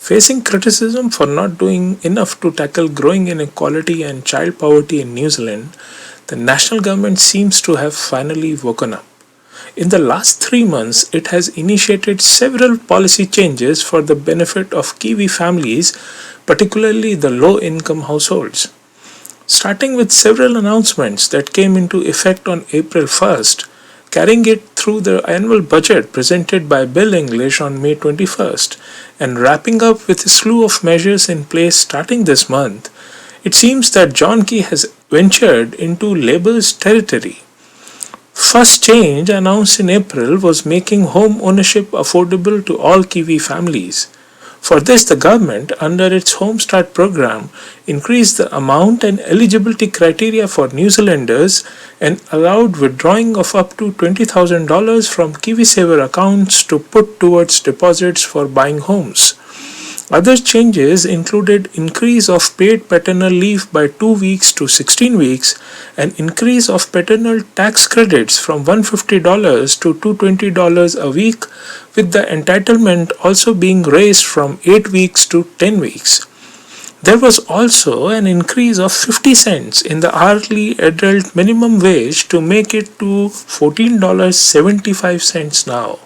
Facing criticism for not doing enough to tackle growing inequality and child poverty in New Zealand, the national government seems to have finally woken up. In the last 3 months, it has initiated several policy changes for the benefit of Kiwi families, particularly the low income households. Starting with several announcements that came into effect on April 1st, carrying it through the annual budget presented by Bill English on May 21st, and wrapping up with a slew of measures in place starting this month, it seems that John Key has ventured into Labour's territory. First change announced in April was making home ownership affordable to all Kiwi families. For this, the government, under its Home Start program, increased the amount and eligibility criteria for New Zealanders and allowed withdrawing of up to $20,000 from KiwiSaver accounts to put towards deposits for buying homes. Other changes included increase of paid paternal leave by 2 weeks to 16 weeks, an increase of paternal tax credits from $150 to $220 a week, with the entitlement also being raised from 8 weeks to 10 weeks. There was also an increase of 50 cents in the hourly adult minimum wage to make it to $14.75 now.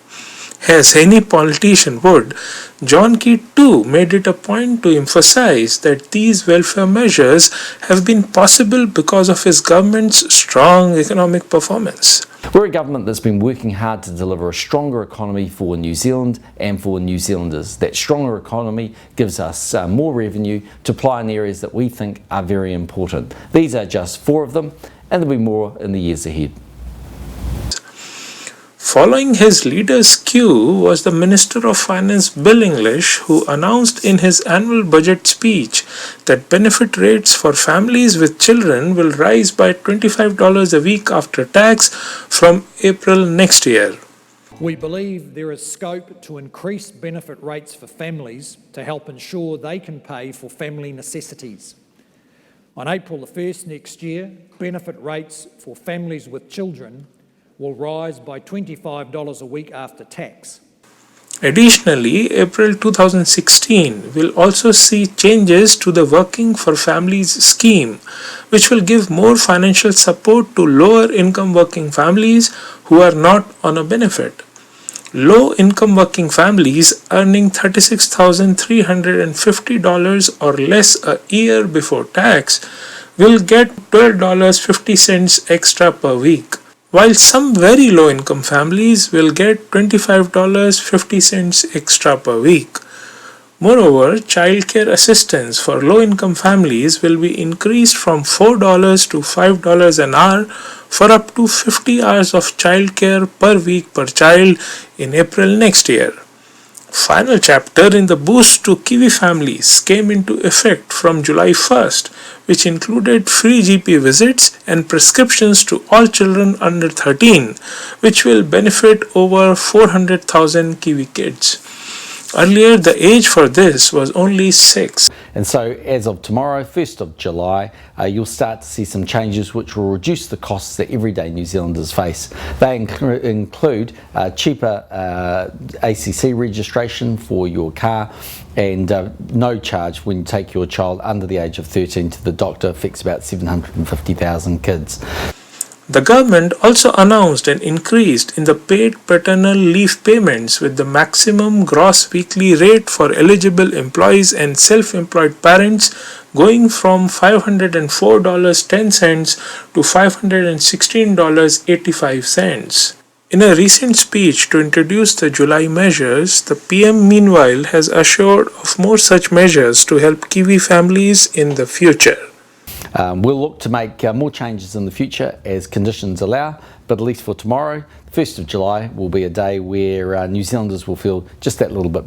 As any politician would, John Key too made it a point to emphasize that these welfare measures have been possible because of his government's strong economic performance. We're a government that's been working hard to deliver a stronger economy for New Zealand and for New Zealanders. That stronger economy gives us more revenue to apply in areas that we think are very important. These are just 4 of them, and there'll be more in the years ahead. Following his leader's cue was the Minister of Finance Bill English, who announced in his annual budget speech that benefit rates for families with children will rise by $25 a week after tax from April next year. We believe there is scope to increase benefit rates for families to help ensure they can pay for family necessities. On April the 1st next year, benefit rates for families with children will rise by $25 a week after tax. Additionally, April 2016 will also see changes to the Working for Families scheme, which will give more financial support to lower income working families who are not on a benefit. Low income working families earning $36,350 or less a year before tax will get $12.50 extra per week, while some very low income families will get $25.50 extra per week. Moreover, childcare assistance for low income families will be increased from $4 to $5 an hour for up to 50 hours of childcare per week per child in April next year. Final chapter in the boost to Kiwi families came into effect from July 1st, which included free GP visits and prescriptions to all children under 13, which will benefit over 400,000 Kiwi kids. Earlier, the age for this was only 6. And so as of tomorrow, 1st of July, you'll start to see some changes which will reduce the costs that everyday New Zealanders face. They include cheaper ACC registration for your car and no charge when you take your child under the age of 13 to the doctor. Affects about 750,000 kids. The government also announced an increase in the paid paternal leave payments, with the maximum gross weekly rate for eligible employees and self-employed parents going from $504.10 to $516.85. In a recent speech to introduce the July measures, the PM meanwhile has assured of more such measures to help Kiwi families in the future. We'll look to make more changes in the future as conditions allow, but at least for tomorrow, 1st of July, will be a day where New Zealanders will feel just that little bit better.